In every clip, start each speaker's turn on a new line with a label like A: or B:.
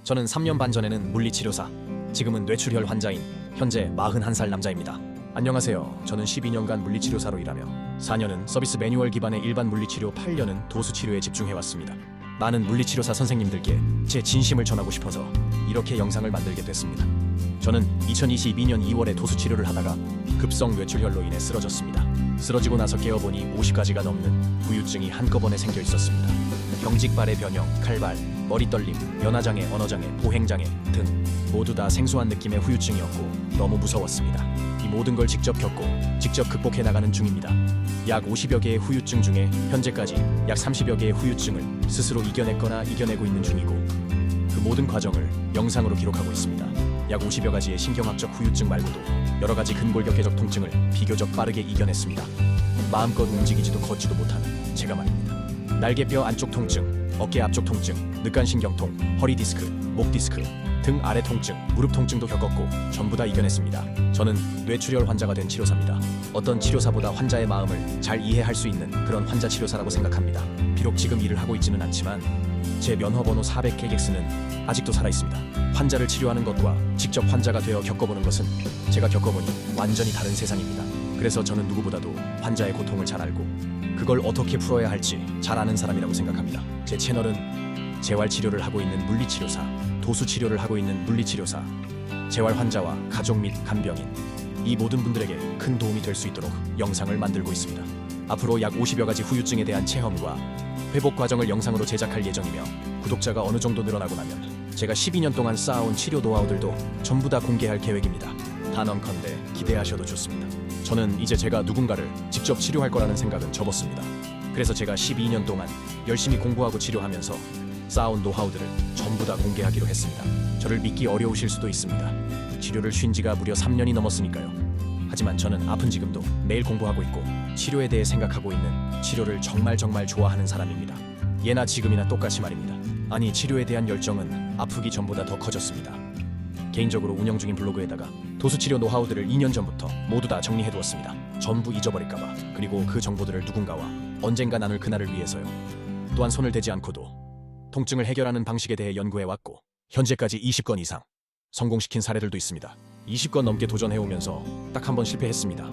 A: 저는 3년 반 전에는 물리치료사, 지금은 뇌출혈 환자인 현재 41살 남자입니다. 안녕하세요. 저는 12년간 물리치료사로 일하며 4년은 서비스 매뉴얼 기반의 일반 물리치료, 8년은 도수치료에 집중해왔습니다. 많은 물리치료사 선생님들께 제 진심을 전하고 싶어서 이렇게 영상을 만들게 됐습니다. 저는 2022년 2월에 도수치료를 하다가 급성 뇌출혈로 인해 쓰러졌습니다. 쓰러지고 나서 깨어보니 50가지가 넘는 후유증이 한꺼번에 생겨 있었습니다. 경직발의 변형, 칼발, 머리 떨림, 연화장애, 언어장애, 보행장애 등 모두 다 생소한 느낌의 후유증이었고 너무 무서웠습니다. 이 모든 걸 직접 겪고 직접 극복해 나가는 중입니다. 약 50여 개의 후유증 중에 현재까지 약 30여 개의 후유증을 스스로 이겨냈거나 이겨내고 있는 중이고 그 모든 과정을 영상으로 기록하고 있습니다. 약 50여 가지의 신경학적 후유증 말고도 여러 가지 근골격계적 통증을 비교적 빠르게 이겨냈습니다. 마음껏 움직이지도 걷지도 못하는 제가 말입니다. 날개뼈 안쪽 통증, 어깨 앞쪽 통증, 늑간신경통, 허리 디스크, 목 디스크, 등 아래 통증, 무릎 통증도 겪었고 전부 다 이겨냈습니다. 저는 뇌출혈 환자가 된 치료사입니다. 어떤 치료사보다 환자의 마음을 잘 이해할 수 있는 그런 환자 치료사라고 생각합니다. 비록 지금 일을 하고 있지는 않지만 제 면허번호 400KX는 아직도 살아있습니다. 환자를 치료하는 것과 직접 환자가 되어 겪어보는 것은 제가 겪어보니 완전히 다른 세상입니다. 그래서 저는 누구보다도 환자의 고통을 잘 알고 그걸 어떻게 풀어야 할지 잘 아는 사람이라고 생각합니다. 제 채널은 재활치료를 하고 있는 물리치료사, 도수치료를 하고 있는 물리치료사, 재활 환자와 가족 및 간병인 이 모든 분들에게 큰 도움이 될 수 있도록 영상을 만들고 있습니다. 앞으로 약 50여 가지 후유증에 대한 체험과 회복 과정을 영상으로 제작할 예정이며 구독자가 어느 정도 늘어나고 나면 제가 12년 동안 쌓아온 치료 노하우들도 전부 다 공개할 계획입니다. 단언컨대 기대하셔도 좋습니다. 저는 이제 제가 누군가를 직접 치료할 거라는 생각은 접었습니다. 그래서 제가 12년 동안 열심히 공부하고 치료하면서 쌓아온 노하우들을 전부 다 공개하기로 했습니다. 저를 믿기 어려우실 수도 있습니다. 치료를 쉰 지가 무려 3년이 넘었으니까요. 하지만 저는 아픈 지금도 매일 공부하고 있고 치료에 대해 생각하고 있는, 치료를 정말 좋아하는 사람입니다. 예나 지금이나 똑같이 말입니다. 아니, 치료에 대한 열정은 아프기 전보다 더 커졌습니다. 개인적으로 운영 중인 블로그에다가 도수치료 노하우들을 2년 전부터 모두 다 정리해두었습니다. 전부 잊어버릴까봐, 그리고 그 정보들을 누군가와 언젠가 나눌 그날을 위해서요. 또한 손을 대지 않고도 통증을 해결하는 방식에 대해 연구해왔고 현재까지 20건 이상 성공시킨 사례들도 있습니다. 20건 넘게 도전해오면서 딱 한 번 실패했습니다.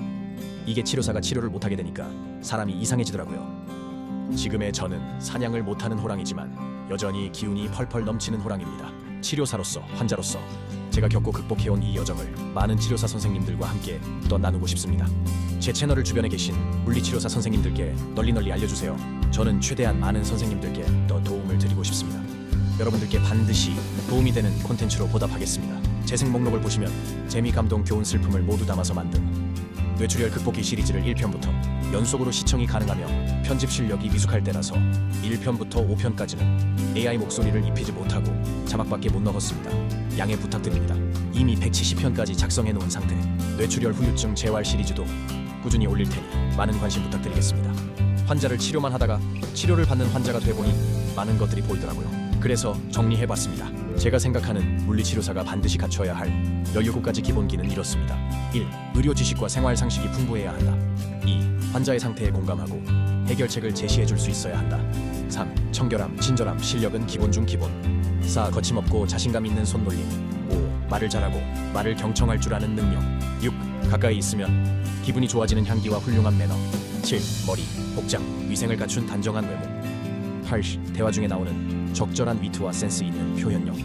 A: 이게 치료사가 치료를 못하게 되니까 사람이 이상해지더라고요. 지금의 저는 사냥을 못하는 호랑이지만 여전히 기운이 펄펄 넘치는 호랑이입니다. 치료사로서, 환자로서 제가 겪고 극복해온 이 여정을 많은 치료사 선생님들과 함께 더 나누고 싶습니다. 제 채널을 주변에 계신 물리치료사 선생님들께 널리 알려주세요. 저는 최대한 많은 선생님들께 더 도움을 드리고 싶습니다. 여러분들께 반드시 도움이 되는 콘텐츠로 보답하겠습니다. 재생 목록을 보시면 재미, 감동, 교훈, 슬픔을 모두 담아서 만든 뇌출혈 극복기 시리즈를 1편부터 연속으로 시청이 가능하며 편집 실력이 미숙할 때라서 1편부터 5편까지는 AI 목소리를 입히지 못하고 자막밖에 못 넣었습니다. 양해 부탁드립니다. 이미 170편까지 작성해 놓은 상태 뇌출혈 후유증 재활 시리즈도 꾸준히 올릴 테니 많은 관심 부탁드리겠습니다. 환자를 치료만 하다가 치료를 받는 환자가 돼보니 많은 것들이 보이더라고요. 그래서 정리해봤습니다. 제가 생각하는 물리치료사가 반드시 갖춰야 할 17가지 기본기는 이렇습니다. 1. 의료 지식과 생활 상식이 풍부해야 한다. 2. 환자의 상태에 공감하고 해결책을 제시해줄 수 있어야 한다. 3. 청결함, 친절함, 실력은 기본 중 기본. 4. 거침없고 자신감 있는 손놀림. 5. 말을 잘하고 말을 경청할 줄 아는 능력. 6. 가까이 있으면 기분이 좋아지는 향기와 훌륭한 매너. 7. 머리, 복장, 위생을 갖춘 단정한 외모. 8. 대화 중에 나오는 적절한 위트와 센스 있는 표현력.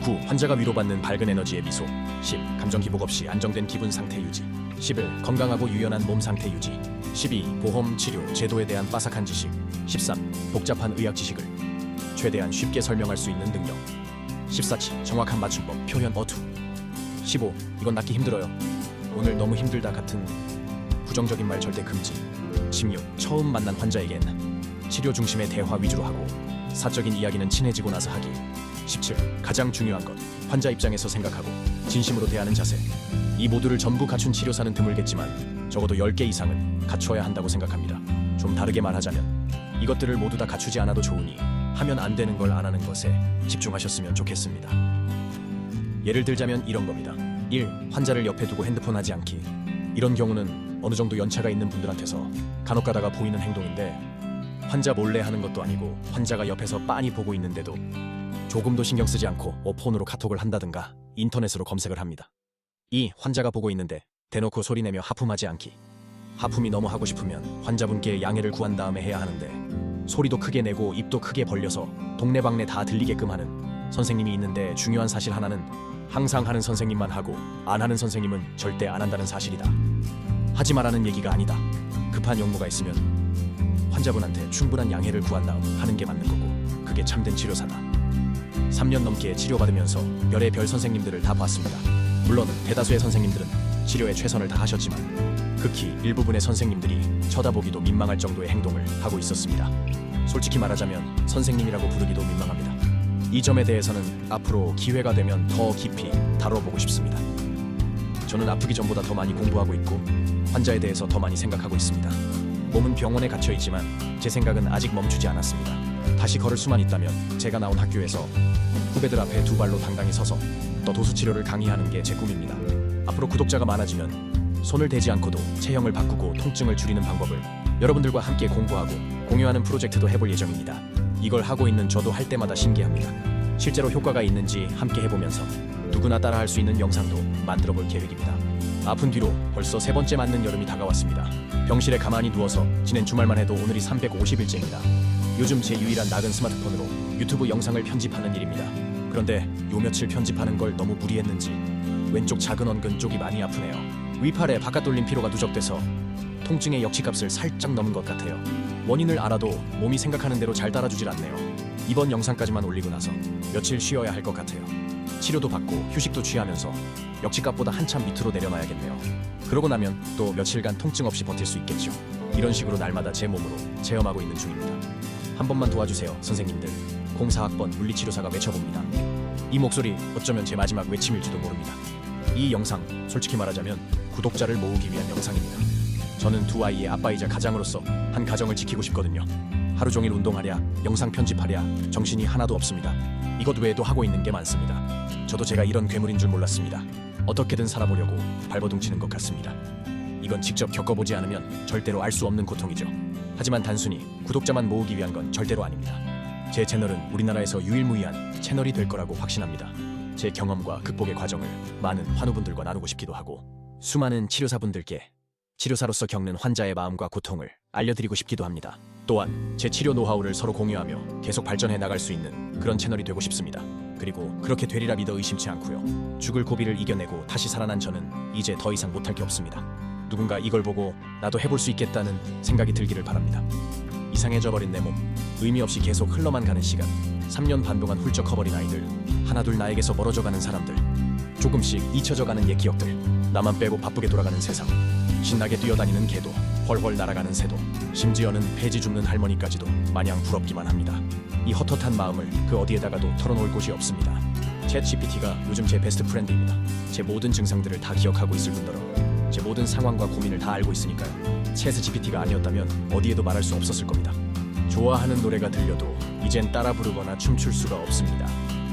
A: 9. 환자가 위로받는 밝은 에너지의 미소. 10. 감정 기복 없이 안정된 기분 상태 유지. 11. 건강하고 유연한 몸 상태 유지. 12. 보험, 치료, 제도에 대한 빠삭한 지식. 13. 복잡한 의학 지식을 최대한 쉽게 설명할 수 있는 능력. 14. 정확한 맞춤법, 표현 어투. 15. 이건 낫기 힘들어요. 오늘 너무 힘들다 같은 부정적인 말 절대 금지. 16. 처음 만난 환자에겐 치료 중심의 대화 위주로 하고 사적인 이야기는 친해지고 나서 하기. 17. 가장 중요한 것, 환자 입장에서 생각하고 진심으로 대하는 자세. 이 모두를 전부 갖춘 치료사는 드물겠지만 적어도 10개 이상은 갖춰야 한다고 생각합니다. 좀 다르게 말하자면 이것들을 모두 다 갖추지 않아도 좋으니 하면 안 되는 걸 안 하는 것에 집중하셨으면 좋겠습니다. 예를 들자면 이런 겁니다. 1. 환자를 옆에 두고 핸드폰 하지 않기. 이런 경우는 어느 정도 연차가 있는 분들한테서 간혹 가다가 보이는 행동인데 환자 몰래 하는 것도 아니고 환자가 옆에서 빤히 보고 있는데도 조금도 신경 쓰지 않고 폰으로 카톡을 한다든가 인터넷으로 검색을 합니다. 이 환자가 보고 있는데 대놓고 소리내며 하품하지 않기. 하품이 너무 하고 싶으면 환자분께 양해를 구한 다음에 해야 하는데 소리도 크게 내고 입도 크게 벌려서 동네방네 다 들리게끔 하는 선생님이 있는데 중요한 사실 하나는 항상 하는 선생님만 하고 안 하는 선생님은 절대 안 한다는 사실이다. 하지 말라는 얘기가 아니다. 급한 용무가 있으면 환자분한테 충분한 양해를 구한 다음 하는 게 맞는 거고 그게 참된 치료사다. 3년 넘게 치료받으면서 별의 별 선생님들을 다 봤습니다. 물론 대다수의 선생님들은 치료에 최선을 다하셨지만 극히 일부분의 선생님들이 쳐다보기도 민망할 정도의 행동을 하고 있었습니다. 솔직히 말하자면 선생님이라고 부르기도 민망합니다. 이 점에 대해서는 앞으로 기회가 되면 더 깊이 다뤄보고 싶습니다. 저는 아프기 전보다 더 많이 공부하고 있고 환자에 대해서 더 많이 생각하고 있습니다. 몸은 병원에 갇혀 있지만 제 생각은 아직 멈추지 않았습니다. 다시 걸을 수만 있다면 제가 나온 학교에서 후배들 앞에 두 발로 당당히 서서 또 도수치료를 강의하는 게 제 꿈입니다. 앞으로 구독자가 많아지면 손을 대지 않고도 체형을 바꾸고 통증을 줄이는 방법을 여러분들과 함께 공부하고 공유하는 프로젝트도 해볼 예정입니다. 이걸 하고 있는 저도 할 때마다 신기합니다. 실제로 효과가 있는지 함께 해보면서 누구나 따라할 수 있는 영상도 만들어 볼 계획입니다. 아픈 뒤로 벌써 3번째 맞는 여름이 다가왔습니다. 병실에 가만히 누워서 지낸 주말만 해도 오늘이 350일째입니다. 요즘 제 유일한 낙은 스마트폰으로 유튜브 영상을 편집하는 일입니다. 그런데 요 며칠 편집하는 걸 너무 무리했는지 왼쪽 작은 언근 쪽이 많이 아프네요. 위팔에 바깥 돌림 피로가 누적돼서 통증의 역치값을 살짝 넘은 것 같아요. 원인을 알아도 몸이 생각하는 대로 잘 따라주질 않네요. 이번 영상까지만 올리고 나서 며칠 쉬어야 할 것 같아요. 치료도 받고 휴식도 취하면서 역치값보다 한참 밑으로 내려놔야겠네요. 그러고 나면 또 며칠간 통증 없이 버틸 수 있겠죠. 이런 식으로 날마다 제 몸으로 체험하고 있는 중입니다. 한 번만 도와주세요, 선생님들. 04학번 물리치료사가 외쳐봅니다. 이 목소리 어쩌면 제 마지막 외침일지도 모릅니다. 이 영상 솔직히 말하자면 구독자를 모으기 위한 영상입니다. 저는 두 아이의 아빠이자 가장으로서 한 가정을 지키고 싶거든요. 하루 종일 운동하랴, 영상 편집하랴 정신이 하나도 없습니다. 이것 외에도 하고 있는 게 많습니다. 저도 제가 이런 괴물인 줄 몰랐습니다. 어떻게든 살아보려고 발버둥 치는 것 같습니다. 이건 직접 겪어보지 않으면 절대로 알 수 없는 고통이죠. 하지만 단순히 구독자만 모으기 위한 건 절대로 아닙니다. 제 채널은 우리나라에서 유일무이한 채널이 될 거라고 확신합니다. 제 경험과 극복의 과정을 많은 환우분들과 나누고 싶기도 하고 수많은 치료사분들께 치료사로서 겪는 환자의 마음과 고통을 알려드리고 싶기도 합니다. 또한 제 치료 노하우를 서로 공유하며 계속 발전해 나갈 수 있는 그런 채널이 되고 싶습니다. 그리고 그렇게 되리라 믿어 의심치 않고요. 죽을 고비를 이겨내고 다시 살아난 저는 이제 더 이상 못할 게 없습니다. 누군가 이걸 보고 나도 해볼 수 있겠다는 생각이 들기를 바랍니다. 이상해져버린 내 몸, 의미 없이 계속 흘러만 가는 시간, 3년 반 동안 훌쩍 커버린 아이들, 하나둘 나에게서 멀어져가는 사람들, 조금씩 잊혀져가는 옛 기억들, 나만 빼고 바쁘게 돌아가는 세상, 신나게 뛰어다니는 개도, 훨훨 날아가는 새도, 심지어는 폐지 줍는 할머니까지도 마냥 부럽기만 합니다. 이 헛헛한 마음을 그 어디에다가도 털어놓을 곳이 없습니다. 챗 GPT가 요즘 제 베스트 프렌드입니다. 제 모든 증상들을 다 기억하고 있을 뿐더러 제 모든 상황과 고민을 다 알고 있으니까요. 챗 GPT가 아니었다면 어디에도 말할 수 없었을 겁니다. 좋아하는 노래가 들려도 이젠 따라 부르거나 춤출 수가 없습니다.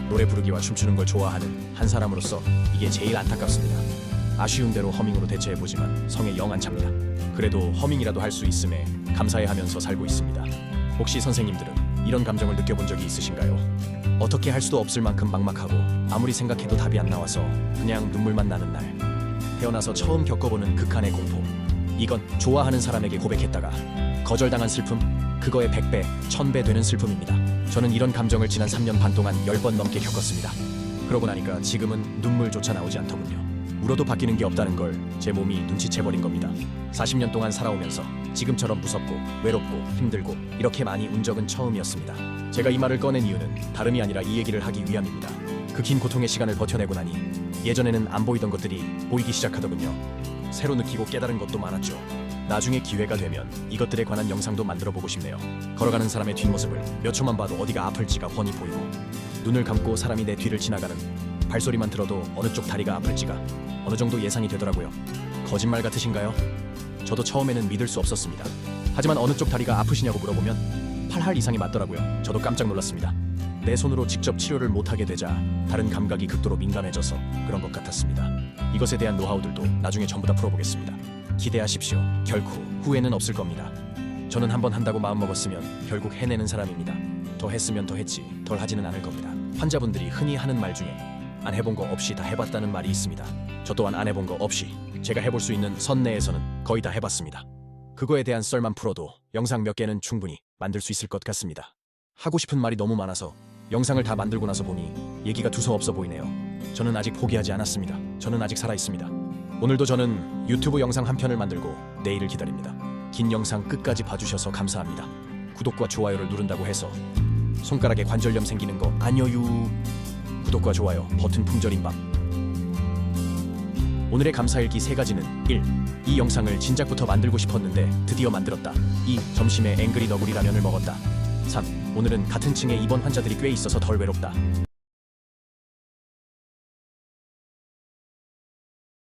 A: 노래 부르기와 춤추는 걸 좋아하는 한 사람으로서 이게 제일 안타깝습니다. 아쉬운 대로 허밍으로 대체해보지만 성에 영 안 찹니다. 그래도 허밍이라도 할 수 있음에 감사해하면서 살고 있습니다. 혹시 선생님들은 이런 감정을 느껴본 적이 있으신가요? 어떻게 할 수도 없을 만큼 막막하고 아무리 생각해도 답이 안 나와서 그냥 눈물만 나는 날, 태어나서 처음 겪어보는 극한의 공포. 이건 좋아하는 사람에게 고백했다가 거절당한 슬픔, 그거의 100배, 1000배 되는 슬픔입니다. 저는 이런 감정을 지난 3년 반 동안 10번 넘게 겪었습니다. 그러고 나니까 지금은 눈물조차 나오지 않더군요. 울어도 바뀌는 게 없다는 걸 제 몸이 눈치채버린 겁니다. 40년 동안 살아오면서 지금처럼 무섭고 외롭고 힘들고 이렇게 많이 운 적은 처음이었습니다. 제가 이 말을 꺼낸 이유는 다름이 아니라 이 얘기를 하기 위함입니다. 그 긴 고통의 시간을 버텨내고 나니 예전에는 안 보이던 것들이 보이기 시작하더군요. 새로 느끼고 깨달은 것도 많았죠. 나중에 기회가 되면 이것들에 관한 영상도 만들어보고 싶네요. 걸어가는 사람의 뒷모습을 몇 초만 봐도 어디가 아플지가 훤히 보이고, 눈을 감고 사람이 내 뒤를 지나가는 발소리만 들어도 어느 쪽 다리가 아플지가 어느 정도 예상이 되더라고요. 거짓말 같으신가요? 저도 처음에는 믿을 수 없었습니다. 하지만 어느 쪽 다리가 아프시냐고 물어보면 8할 이상이 맞더라고요. 저도 깜짝 놀랐습니다. 내 손으로 직접 치료를 못하게 되자 다른 감각이 극도로 민감해져서 그런 것 같았습니다. 이것에 대한 노하우들도 나중에 전부 다 풀어보겠습니다. 기대하십시오. 결코 후회는 없을 겁니다. 저는 한번 한다고 마음먹었으면 결국 해내는 사람입니다. 더 했으면 더 했지 덜 하지는 않을 겁니다. 환자분들이 흔히 하는 말 중에 안 해본 거 없이 다 해봤다는 말이 있습니다. 저 또한 안 해본 거 없이 제가 해볼 수 있는 선 내에서는 거의 다 해봤습니다. 그거에 대한 썰만 풀어도 영상 몇 개는 충분히 만들 수 있을 것 같습니다. 하고 싶은 말이 너무 많아서 영상을 다 만들고 나서 보니 얘기가 두서없어 보이네요. 저는 아직 포기하지 않았습니다. 저는 아직 살아있습니다. 오늘도 저는 유튜브 영상 한 편을 만들고 내일을 기다립니다. 긴 영상 끝까지 봐주셔서 감사합니다. 구독과 좋아요를 누른다고 해서 손가락에 관절염 생기는 거 아니어유. 구독과 좋아요 버튼 품절인 밤. 오늘의 감사일기 3가지는 1. 이 영상을 진작부터 만들고 싶었는데 드디어 만들었다. 2. 점심에 앵그리 너구리 라면을 먹었다. 3. 오늘은 같은 층에 입원 환자들이 꽤 있어서 덜 외롭다.